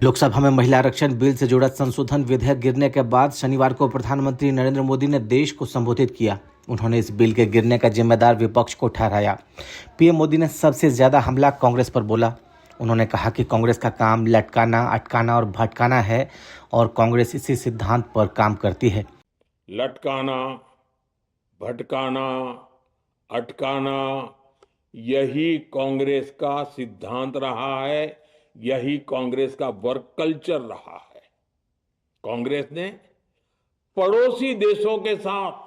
लोकसभा में महिला आरक्षण बिल से जुड़ा संशोधन विधेयक गिरने के बाद शनिवार को प्रधानमंत्री नरेंद्र मोदी ने देश को संबोधित किया। उन्होंने इस बिल के गिरने का जिम्मेदार विपक्ष को ठहराया। पीएम मोदी ने सबसे ज्यादा हमला कांग्रेस पर बोला। उन्होंने कहा कि कांग्रेस का काम लटकाना, अटकाना और भटकाना है और कांग्रेस इसी सिद्धांत पर काम करती है। लटकाना, भटकाना, अटकाना, यही कांग्रेस का सिद्धांत रहा है, यही कांग्रेस का वर्क कल्चर रहा है। कांग्रेस ने पड़ोसी देशों के साथ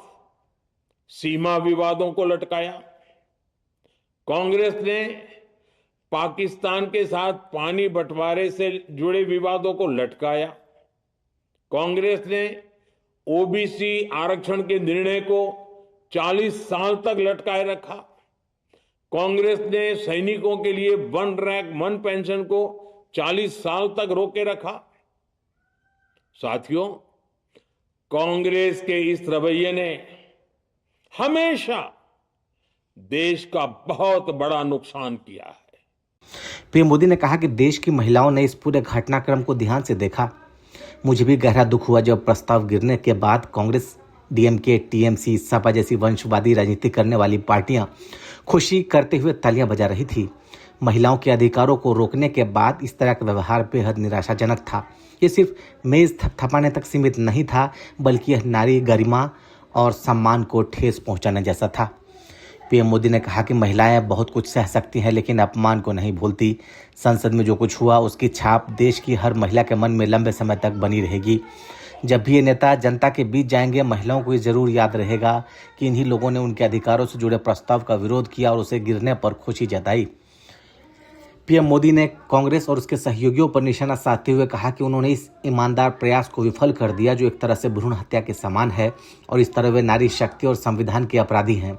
सीमा विवादों को लटकाया। कांग्रेस ने पाकिस्तान के साथ पानी बंटवारे से जुड़े विवादों को लटकाया। कांग्रेस ने ओबीसी आरक्षण के निर्णय को 40 साल तक लटकाए रखा। कांग्रेस ने सैनिकों के लिए वन रैंक वन पेंशन को 40 साल तक रोके रखा। साथियों, कांग्रेस के इस रवैये ने हमेशा देश का बहुत बड़ा नुकसान किया है। पीएम मोदी ने कहा कि देश की महिलाओं ने इस पूरे घटनाक्रम को ध्यान से देखा। मुझे भी गहरा दुख हुआ जब प्रस्ताव गिरने के बाद कांग्रेस, डीएमके, टीएमसी, सपा जैसी वंशवादी राजनीति करने वाली पार्टियां खुशी करते हुए तालियां बजा रही थी। महिलाओं के अधिकारों को रोकने के बाद इस तरह का व्यवहार बेहद निराशाजनक था। ये सिर्फ मेज थपथपाने तक सीमित नहीं था, बल्कि यह नारी गरिमा और सम्मान को ठेस पहुंचाने जैसा था। पीएम मोदी ने कहा कि महिलाएं बहुत कुछ सह सकती हैं, लेकिन अपमान को नहीं भूलती। संसद में जो कुछ हुआ उसकी छाप देश की हर महिला के मन में लंबे समय तक बनी रहेगी। जब भी ये नेता जनता के बीच जाएंगे, महिलाओं को ये जरूर याद रहेगा कि इन्हीं लोगों ने उनके अधिकारों से जुड़े प्रस्ताव का विरोध किया और उसे गिरने पर खुशी जताई। पीएम मोदी ने कांग्रेस और उसके सहयोगियों पर निशाना साधते हुए कहा कि उन्होंने इस ईमानदार प्रयास को विफल कर दिया जो एक तरह से भ्रूण हत्या के समान है और इस तरह वे नारी शक्ति और संविधान के अपराधी हैं।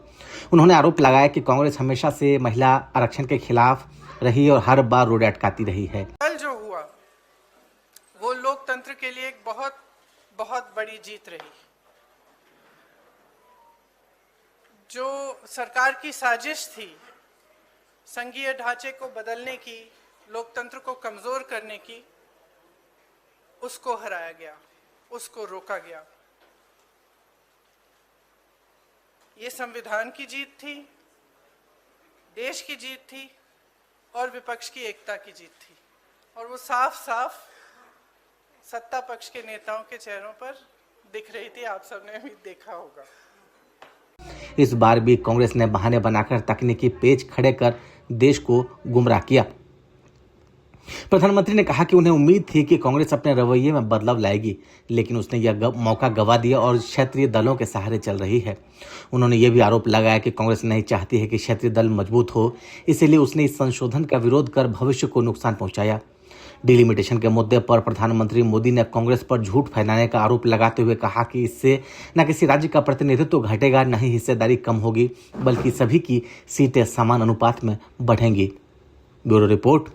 उन्होंने आरोप लगाया कि कांग्रेस हमेशा से महिला आरक्षण के खिलाफ रही और हर बार रोड अटकाती रही है। कल जो हुआ वो लोकतंत्र के लिए एक बहुत बहुत बड़ी जीत रही। जो सरकार की साजिश थी संघीय ढांचे को बदलने की, लोकतंत्र को कमजोर करने की, उसको हराया गया, उसको रोका गया। ये संविधान की जीत थी, देश की जीत थी और विपक्ष की एकता की जीत थी। और वो साफ साफ सत्ता पक्ष के नेताओं के चेहरों पर दिख रही थी। आप सबने भी देखा होगा। इस बार भी कांग्रेस ने बहाने बनाकर तकनीकी पेच खड़े कर देश को गुमराह किया। प्रधानमंत्री ने कहा कि उन्हें उम्मीद थी कि कांग्रेस अपने रवैये में बदलाव लाएगी, लेकिन उसने यह मौका गंवा दिया और क्षेत्रीय दलों के सहारे चल रही है। उन्होंने यह भी आरोप लगाया कि कांग्रेस नहीं चाहती है कि क्षेत्रीय दल मजबूत हो, इसलिए उसने इस संशोधन का विरोध कर भविष्य को नुकसान पहुंचाया। डिलिमिटेशन के मुद्दे पर प्रधानमंत्री मोदी ने कांग्रेस पर झूठ फैलाने का आरोप लगाते हुए कहा कि इससे न किसी राज्य का प्रतिनिधित्व घटेगा, न ही हिस्सेदारी कम होगी, बल्कि सभी की सीटें समान अनुपात में बढ़ेंगी। Bureau report,